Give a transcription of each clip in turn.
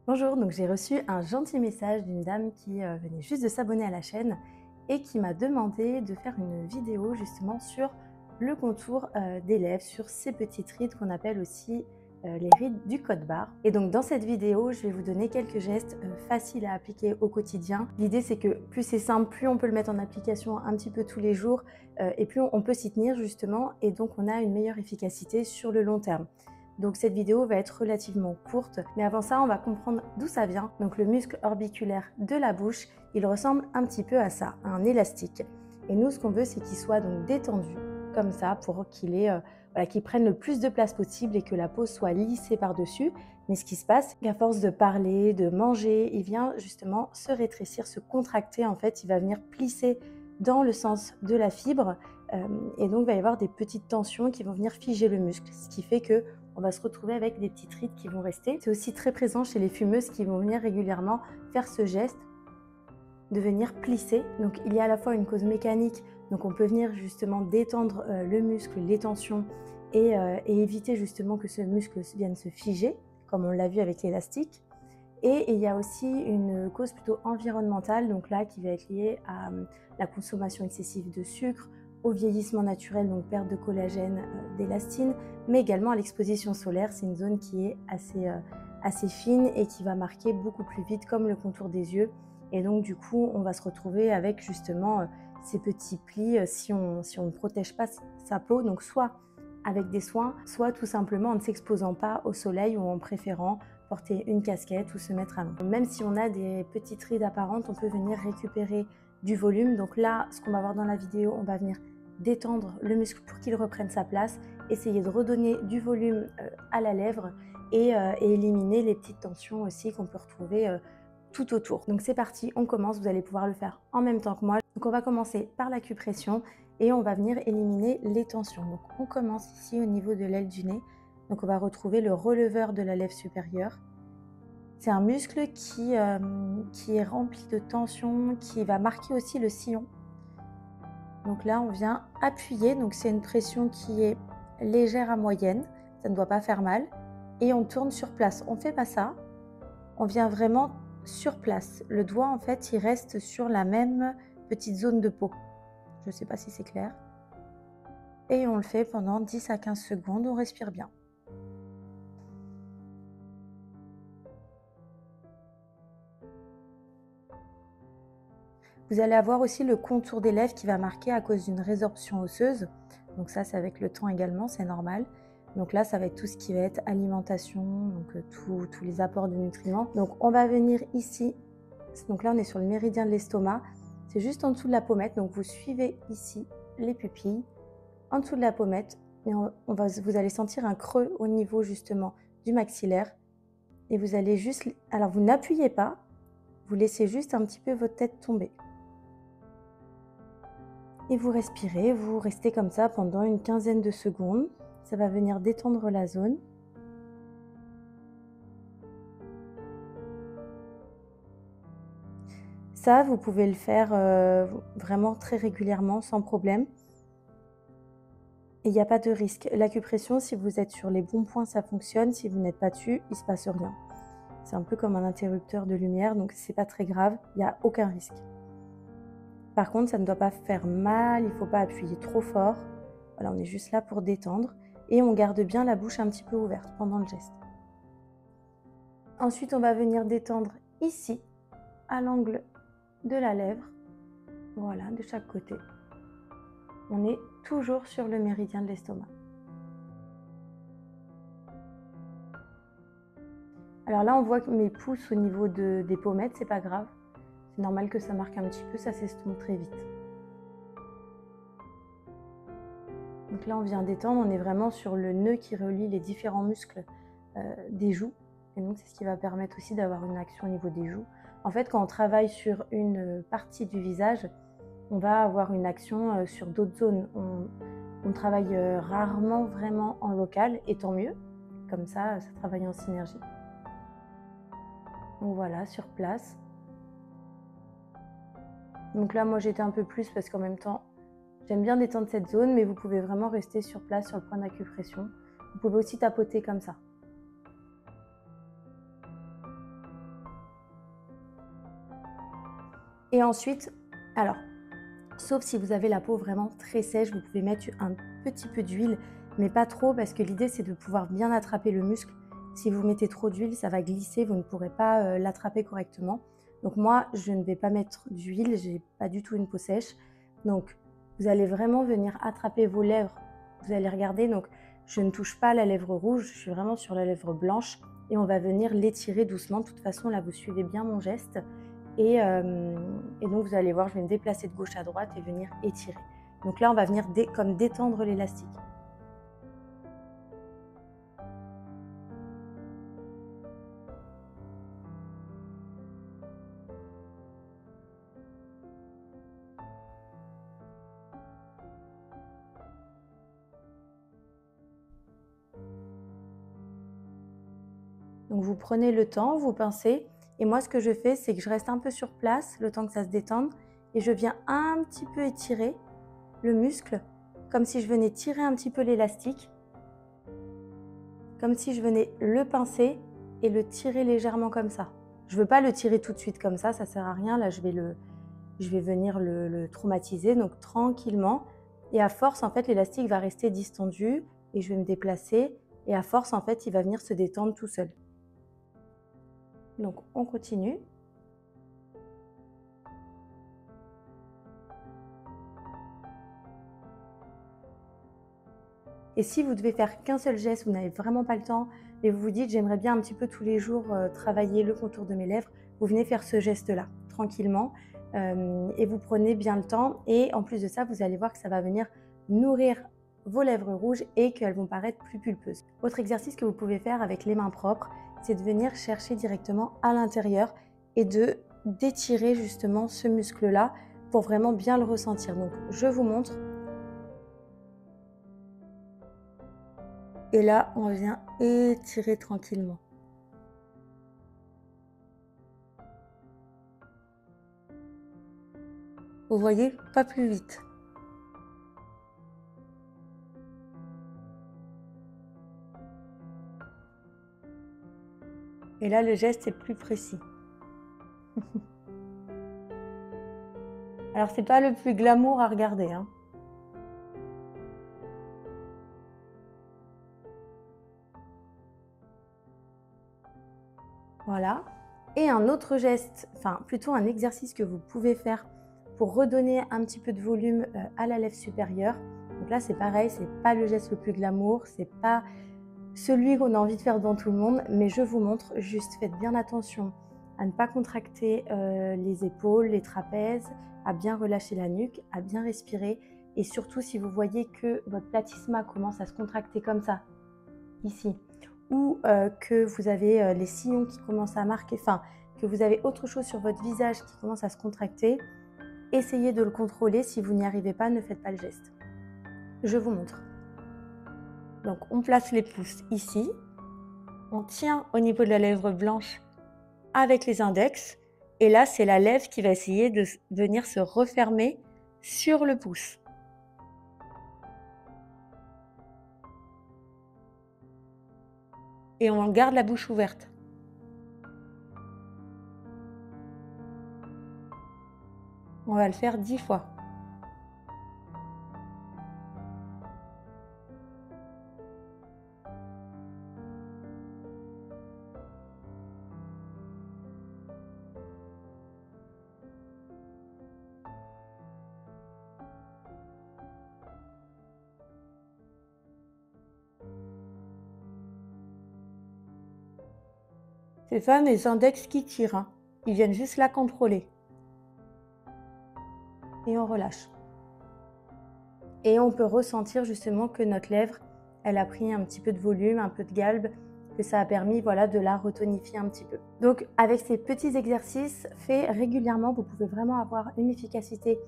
Bonjour, donc j'ai reçu un gentil message d'une dame qui venait juste de s'abonner à la chaîne et qui m'a demandé de faire une vidéo justement sur le contour des lèvres, sur ces petites rides qu'on appelle aussi les rides du code barre. Et donc dans cette vidéo, je vais vous donner quelques gestes faciles à appliquer au quotidien. L'idée c'est que plus c'est simple, plus on peut le mettre en application un petit peu tous les jours et plus on peut s'y tenir justement, et donc on a une meilleure efficacité sur le long terme. Donc cette vidéo va être relativement courte, mais avant ça, on va comprendre d'où ça vient. Donc le muscle orbiculaire de la bouche, il ressemble un petit peu à ça, à un élastique. Et nous, ce qu'on veut, c'est qu'il soit donc détendu, comme ça, pour qu'il prenne le plus de place possible et que la peau soit lissée par-dessus. Mais ce qui se passe, c'est qu'à force de parler, de manger, il vient justement se rétrécir, se contracter. En fait, il va venir plisser dans le sens de la fibre. Et donc, il va y avoir des petites tensions qui vont venir figer le muscle, ce qui fait que on va se retrouver avec des petites rides qui vont rester. C'est aussi très présent chez les fumeuses qui vont venir régulièrement faire ce geste de venir plisser. Donc il y a à la fois une cause mécanique, donc on peut venir justement détendre le muscle, les tensions et éviter justement que ce muscle vienne se figer, comme on l'a vu avec l'élastique. Et il y a aussi une cause plutôt environnementale, donc là qui va être liée à la consommation excessive de sucre, au vieillissement naturel, donc perte de collagène, d'élastine, mais également à l'exposition solaire. C'est une zone qui est assez fine et qui va marquer beaucoup plus vite, comme le contour des yeux. Et donc du coup, on va se retrouver avec justement ces petits plis si on ne protège pas sa peau, donc soit avec des soins, soit tout simplement en ne s'exposant pas au soleil ou en préférant porter une casquette ou se mettre à l'ombre. Même si on a des petites rides apparentes, on peut venir récupérer du volume. Donc là, ce qu'on va voir dans la vidéo, on va venir détendre le muscle pour qu'il reprenne sa place, essayer de redonner du volume à la lèvre et éliminer les petites tensions aussi qu'on peut retrouver tout autour. Donc c'est parti, on commence, vous allez pouvoir le faire en même temps que moi. Donc on va commencer par l'acupression et on va venir éliminer les tensions. Donc on commence ici au niveau de l'aile du nez. Donc on va retrouver le releveur de la lèvre supérieure. C'est un muscle qui est rempli de tension, qui va marquer aussi le sillon. Donc là, on vient appuyer, donc c'est une pression qui est légère à moyenne, ça ne doit pas faire mal. Et on tourne sur place, on ne fait pas ça, on vient vraiment sur place. Le doigt, en fait, il reste sur la même petite zone de peau. Je ne sais pas si c'est clair. Et on le fait pendant 10 à 15 secondes, on respire bien. Vous allez avoir aussi le contour des lèvres qui va marquer à cause d'une résorption osseuse. Donc ça, c'est avec le temps également, c'est normal. Donc là, ça va être tout ce qui va être alimentation, donc tous les apports de nutriments. Donc on va venir ici. Donc là, on est sur le méridien de l'estomac. C'est juste en dessous de la pommette. Donc vous suivez ici les pupilles, en dessous de la pommette. Et vous allez sentir un creux au niveau justement du maxillaire. Et vous allez juste... Alors vous n'appuyez pas, vous laissez juste un petit peu votre tête tomber. Et vous respirez, vous restez comme ça pendant une quinzaine de secondes. Ça va venir détendre la zone. Ça, vous pouvez le faire vraiment très régulièrement, sans problème. Et il n'y a pas de risque. L'acupression, si vous êtes sur les bons points, ça fonctionne. Si vous n'êtes pas dessus, il ne se passe rien. C'est un peu comme un interrupteur de lumière, donc ce n'est pas très grave, il n'y a aucun risque. Par contre, ça ne doit pas faire mal, il ne faut pas appuyer trop fort. Voilà, on est juste là pour détendre et on garde bien la bouche un petit peu ouverte pendant le geste. Ensuite, on va venir détendre ici, à l'angle de la lèvre, voilà, de chaque côté. On est toujours sur le méridien de l'estomac. Alors là, on voit que mes pouces au niveau des pommettes, c'est pas grave. C'est normal que ça marque un petit peu, ça s'estompe très vite. Donc là, on vient détendre, on est vraiment sur le nœud qui relie les différents muscles des joues. Et donc, c'est ce qui va permettre aussi d'avoir une action au niveau des joues. En fait, quand on travaille sur une partie du visage, on va avoir une action sur d'autres zones. On travaille rarement vraiment en local, et tant mieux. Comme ça travaille en synergie. Donc voilà, sur place. Donc là, moi, j'étais un peu plus parce qu'en même temps, j'aime bien détendre cette zone, mais vous pouvez vraiment rester sur place sur le point d'acupression. Vous pouvez aussi tapoter comme ça. Et ensuite, alors, sauf si vous avez la peau vraiment très sèche, vous pouvez mettre un petit peu d'huile, mais pas trop parce que l'idée c'est de pouvoir bien attraper le muscle. Si vous mettez trop d'huile, ça va glisser, vous ne pourrez pas l'attraper correctement. Donc moi, je ne vais pas mettre d'huile, j'ai pas du tout une peau sèche. Donc vous allez vraiment venir attraper vos lèvres. Vous allez regarder, donc je ne touche pas la lèvre rouge, je suis vraiment sur la lèvre blanche et on va venir l'étirer doucement. De toute façon, là vous suivez bien mon geste. Et donc vous allez voir, je vais me déplacer de gauche à droite et venir étirer. Donc là, on va venir comme détendre l'élastique. Donc vous prenez le temps, vous pincez. Et moi, ce que je fais, c'est que je reste un peu sur place, le temps que ça se détende. Et je viens un petit peu étirer le muscle, comme si je venais tirer un petit peu l'élastique. Comme si je venais le pincer et le tirer légèrement comme ça. Je ne veux pas le tirer tout de suite comme ça ne sert à rien. Là, je vais venir le traumatiser, donc tranquillement. Et à force, en fait, l'élastique va rester distendu et je vais me déplacer. Et à force, en fait, il va venir se détendre tout seul. Donc, on continue. Et si vous devez faire qu'un seul geste, vous n'avez vraiment pas le temps, mais vous vous dites j'aimerais bien un petit peu tous les jours travailler le contour de mes lèvres, vous venez faire ce geste-là, tranquillement, et vous prenez bien le temps. Et en plus de ça, vous allez voir que ça va venir nourrir vos lèvres rouges et qu'elles vont paraître plus pulpeuses. Autre exercice que vous pouvez faire avec les mains propres, c'est de venir chercher directement à l'intérieur et d'étirer justement ce muscle-là pour vraiment bien le ressentir. Donc je vous montre. Et là, on vient étirer tranquillement. Vous voyez, pas plus vite. Et là, le geste est plus précis. Alors, c'est pas le plus glamour à regarder, hein. Voilà. Et un autre geste, enfin plutôt un exercice que vous pouvez faire pour redonner un petit peu de volume à la lèvre supérieure. Donc là, c'est pareil, c'est pas le geste le plus glamour, c'est pas celui qu'on a envie de faire devant tout le monde, mais je vous montre. Juste faites bien attention à ne pas contracter les épaules, les trapèzes, à bien relâcher la nuque, à bien respirer. Et surtout, si vous voyez que votre platysma commence à se contracter comme ça, ici, ou que vous avez les sillons qui commencent à marquer, enfin, que vous avez autre chose sur votre visage qui commence à se contracter, essayez de le contrôler. Si vous n'y arrivez pas, ne faites pas le geste. Je vous montre. Donc, on place les pouces ici, on tient au niveau de la lèvre blanche avec les index, et là, c'est la lèvre qui va essayer de venir se refermer sur le pouce. Et on garde la bouche ouverte. On va le faire 10 fois. C'est ça, mes index qui tirent, hein. Ils viennent juste la contrôler. Et on relâche. Et on peut ressentir justement que notre lèvre, elle a pris un petit peu de volume, un peu de galbe, que ça a permis, voilà, de la retonifier un petit peu. Donc avec ces petits exercices faits régulièrement, vous pouvez vraiment avoir une efficacité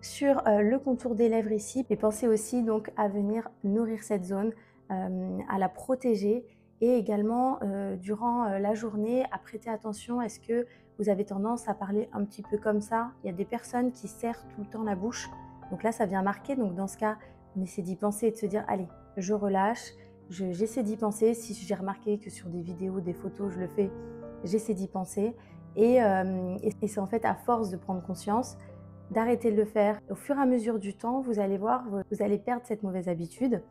sur le contour des lèvres ici. Et pensez aussi donc à venir nourrir cette zone, à la protéger, et également durant la journée à prêter attention. Est-ce que vous avez tendance à parler un petit peu comme ça? Il y a des personnes qui serrent tout le temps la bouche. Donc là, ça vient marquer. Donc dans ce cas, on essaie d'y penser et de se dire, allez, je relâche, j'essaie d'y penser. Si j'ai remarqué que sur des vidéos, des photos, je le fais, j'essaie d'y penser. Et c'est en fait à force de prendre conscience, d'arrêter de le faire. Au fur et à mesure du temps, vous allez voir, vous allez perdre cette mauvaise habitude.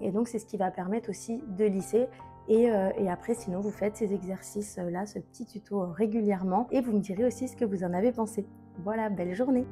Et donc, c'est ce qui va permettre aussi de lisser. Et après, sinon, vous faites ces exercices-là, ce petit tuto régulièrement. Et vous me direz aussi ce que vous en avez pensé. Voilà, belle journée!